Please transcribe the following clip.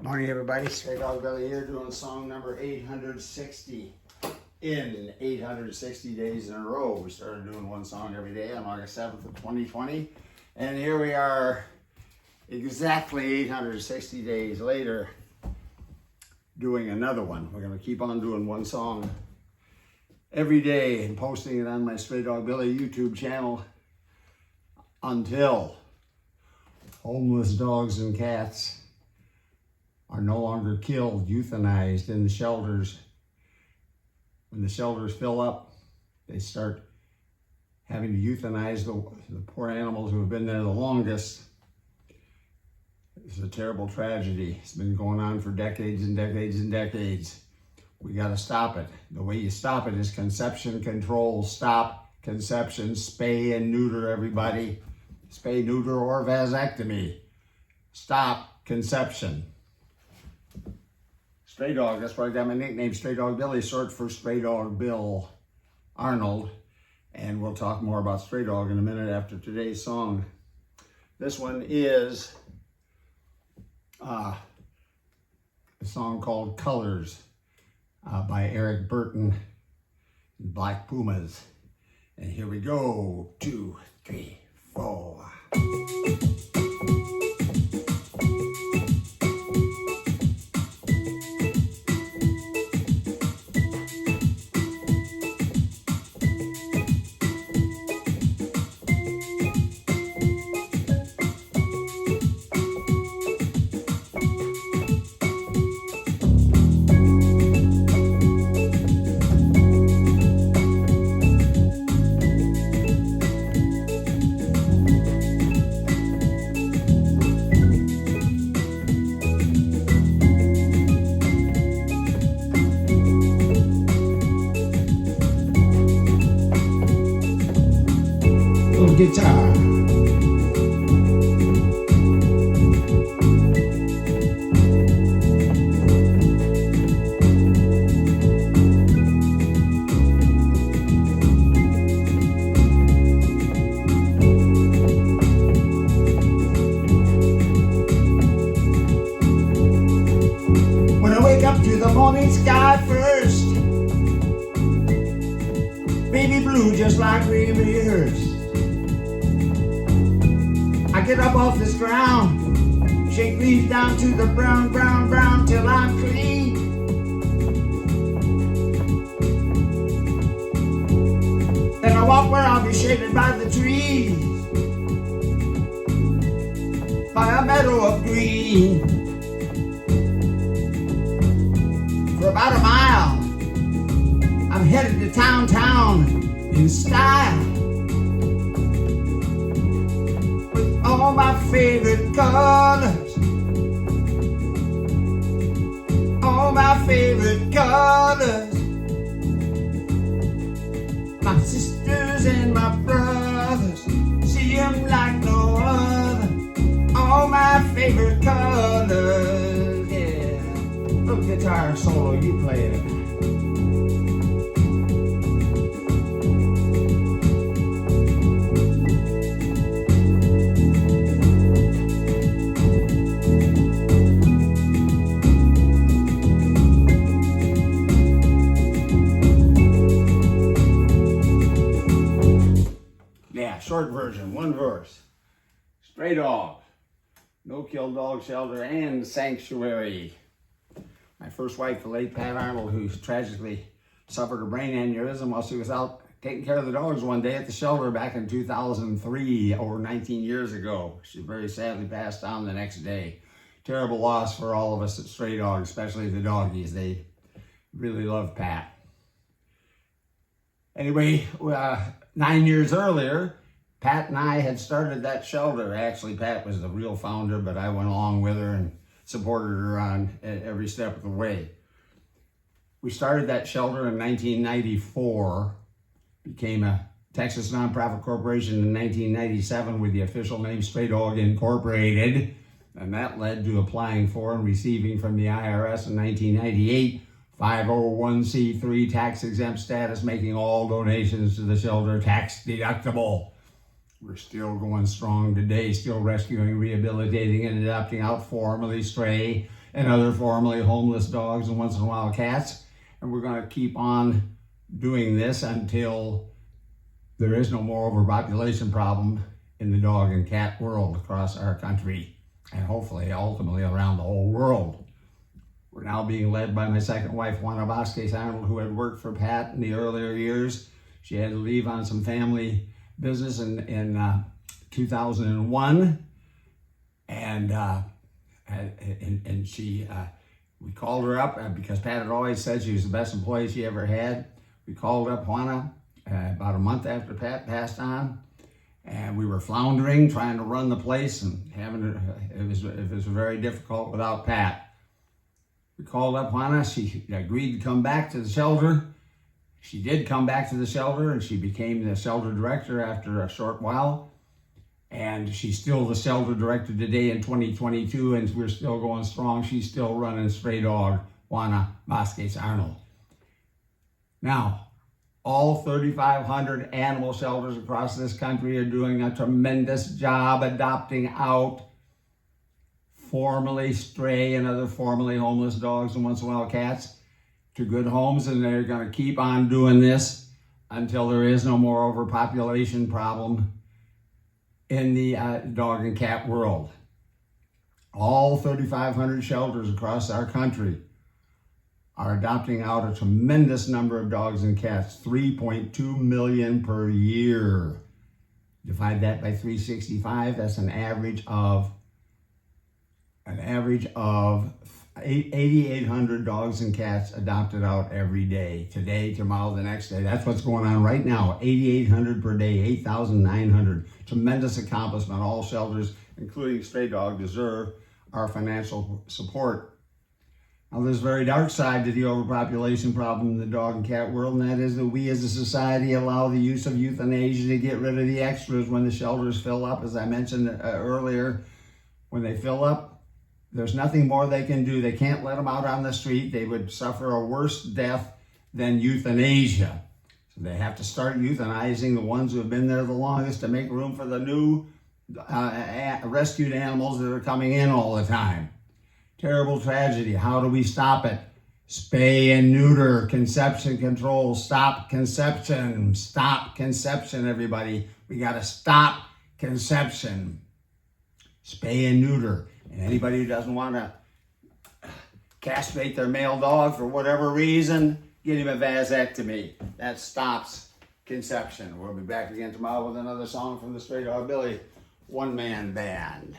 Morning everybody, Straydog Belly here doing song number 860 in 860 days in a row. We started doing one song every day on August 7th of 2020, and here we are exactly 860 days later doing another one. We're going to keep on doing one song every day and posting it on my Straydog Belly YouTube channel until homeless dogs and cats are no longer killed, euthanized in the shelters. When the shelters fill up, they start having to euthanize the poor animals who have been there the longest. It's a terrible tragedy. It's been going on for decades and decades and decades. We got to stop it. The way you stop it is conception control. Stop conception, spay and neuter everybody. Spay, neuter, or vasectomy. Stop conception. Straydog, that's why I got my nickname, Straydog Billy, short for Straydog Bill Arnold. And we'll talk more about Straydog in a minute after today's song. This one is a song called Colors by Eric Burton, Black Pumas. And here we go, 2, 3, 4. Guitar. When I wake up to the morning sky first, baby blue just like reimburse. I get up off this ground, shake leaves down to the brown, brown, brown till I'm clean. Then I walk where I'll be shaded by the trees, by a meadow of green. For about a mile, I'm headed to town in style. All my favorite colors, all my favorite colors, my sisters and my brothers, see them like no other, all my favorite colors, yeah. Little guitar solo, you play it. Short version, one verse. Straydog, no-kill dog shelter and sanctuary. My first wife, the late Pat Arnold, who tragically suffered a brain aneurysm while she was out taking care of the dogs one day at the shelter back in 2003, over 19 years ago. She very sadly passed on the next day. Terrible loss for all of us at Straydog, especially the doggies. They really love Pat. Anyway, 9 years earlier, Pat and I had started that shelter. Actually, Pat was the real founder, but I went along with her and supported her on every step of the way. We started that shelter in 1994, became a Texas nonprofit corporation in 1997 with the official name Straydog Incorporated, and that led to applying for and receiving from the IRS in 1998 501c3 tax-exempt status, making all donations to the shelter tax deductible. We're still going strong today, still rescuing, rehabilitating, and adopting out formerly stray and other formerly homeless dogs and once in a while cats. And we're going to keep on doing this until there is no more overpopulation problem in the dog and cat world across our country, and hopefully ultimately around the whole world. We're now being led by my second wife, Juana Vasquez-Arnold, who had worked for Pat in the earlier years. She had to leave on some family business in 2001, and we called her up because Pat had always said she was the best employee she ever had. We called up Juana about a month after Pat passed on, and we were floundering trying to run the place, and it was very difficult without Pat. We called up Juana. She agreed to come back to the shelter. She did come back to the shelter, and she became the shelter director after a short while. And she's still the shelter director today in 2022, and we're still going strong. She's still running Straydog, Juana Vasquez-Arnold. Now, all 3,500 animal shelters across this country are doing a tremendous job adopting out formerly stray and other formerly homeless dogs and once in a while cats to good homes, and they're going to keep on doing this until there is no more overpopulation problem in the dog and cat world. All 3,500 shelters across our country are adopting out a tremendous number of dogs and cats, 3.2 million per year. Divide that by 365, that's an average of 8,800 dogs and cats adopted out every day. Today, tomorrow, the next day. That's what's going on right now. 8,800 per day, 8,900. Tremendous accomplishment. All shelters, including Straydog, deserve our financial support. Now, there's a very dark side to the overpopulation problem in the dog and cat world, and that is that we as a society allow the use of euthanasia to get rid of the extras when the shelters fill up. As I mentioned earlier, when they fill up, there's nothing more they can do. They can't let them out on the street. They would suffer a worse death than euthanasia. So they have to start euthanizing the ones who have been there the longest to make room for the new rescued animals that are coming in all the time. Terrible tragedy. How do we stop it? Spay and neuter, conception control. Stop conception. Stop conception, everybody. We got to stop conception. Spay and neuter. And anybody who doesn't want to castrate their male dog for whatever reason, get him a vasectomy. That stops conception. We'll be back again tomorrow with another song from the Straydog Billy one-man band.